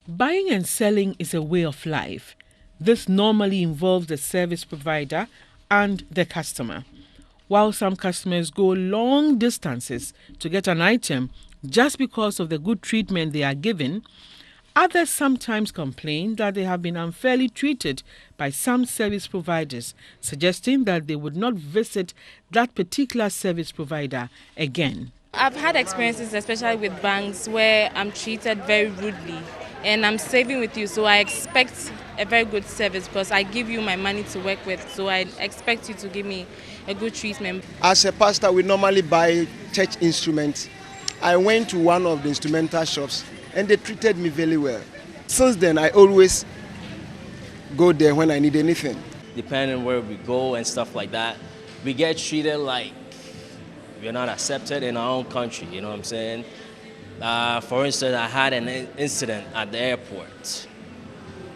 Buying and selling is a way of life. This normally involves the service provider and the customer. While some customers go long distances to get an item just because of the good treatment they are given, others sometimes complain that they have been unfairly treated by some service providers, suggesting that they would not visit that particular service provider again. I've had experiences, especially with banks, where I'm treated very rudely and I'm saving with you, so I expect a very good service because I give you my money to work with, so I expect you to give me a good treatment. As a pastor, we normally buy church instruments. I went to one of the instrumental shops and they treated me very well. Since then, I always go there when I need anything. Depending on where we go and stuff like that, we get treated like we're not accepted in our own country, you know what I'm saying? For instance, I had an incident at the airport.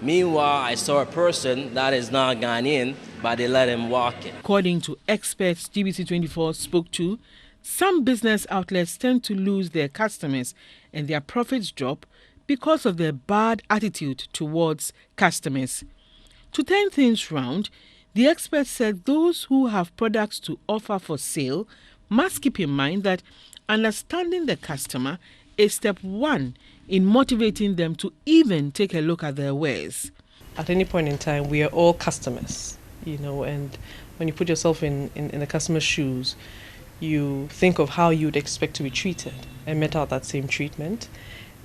Meanwhile, I saw a person that is not Ghanaian, but they let him walk in. According to experts GBC24 spoke to, some business outlets tend to lose their customers and their profits drop because of their bad attitude towards customers. To turn things round, the experts said those who have products to offer for sale must keep in mind that understanding the customer is step one in motivating them to even take a look at their wares. At any point in time, we are all customers, and when you put yourself in the customer's shoes, you think of how you'd expect to be treated and met out that same treatment.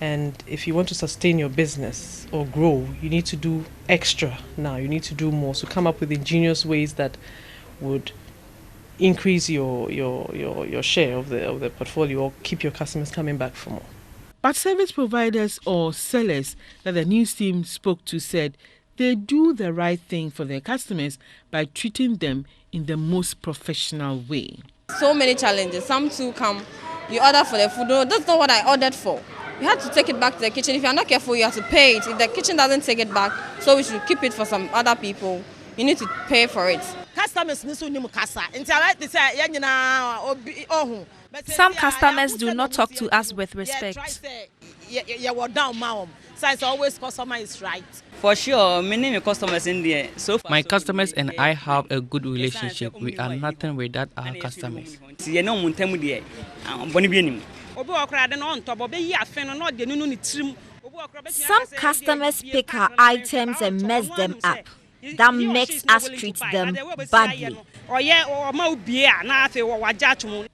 And if you want to sustain your business or grow, you need to do extra now. You need to do more. So come up with ingenious ways that would increase your share of the portfolio or keep your customers coming back for more. But service providers or sellers that the news team spoke to said they do the right thing for their customers by treating them in the most professional way. So many challenges. Some too come, you order for the food. No, that's not what I ordered for. You have to take it back to the kitchen. If you're not careful, you have to pay it. If the kitchen doesn't take it back, so we should keep it for some other people. You need to pay for it. Some customers do not talk to us with respect. For sure, many customers in there. So far, my customers and I have a good relationship. We are nothing without our customers. Some customers pick our items and mess them up. That makes us treat them badly.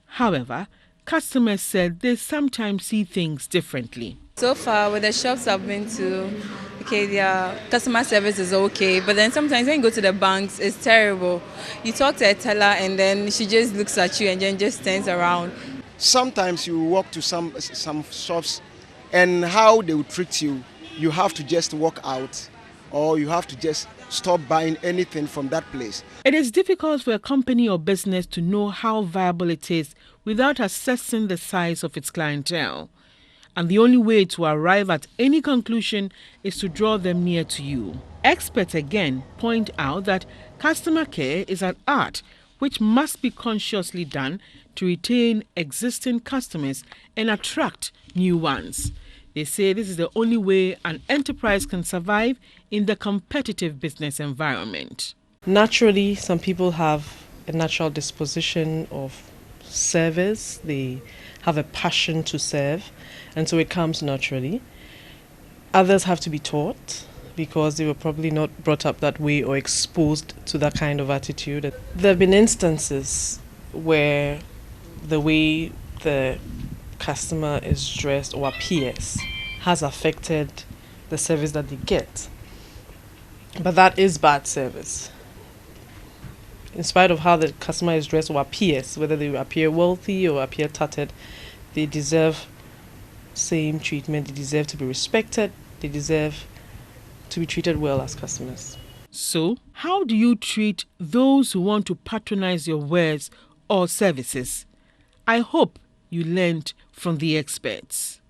However, customers said they sometimes see things differently. So far, with the shops I've been to, their customer service is okay, but then sometimes when you go to the banks, it's terrible. You talk to a teller and then she just looks at you and then just turns around. Sometimes you walk to some shops and how they will treat you, you have to just walk out or you have to just stop buying anything from that place. It is difficult for a company or business to know how viable it is without assessing the size of its clientele. And the only way to arrive at any conclusion is to draw them near to you. Experts again point out that customer care is an art which must be consciously done to retain existing customers and attract new ones. They say this is the only way an enterprise can survive in the competitive business environment. Naturally, some people have a natural disposition of service. They have a passion to serve, and so it comes naturally. Others have to be taught because they were probably not brought up that way or exposed to that kind of attitude. There have been instances where the way the customer is dressed or appears has affected the service that they get. But that is bad service. In spite of how the customer is dressed or appears, whether they appear wealthy or appear tattered, they deserve same treatment, they deserve to be respected, they deserve to be treated well as customers. So, how do you treat those who want to patronize your wares or services? I hope you learned from the experts.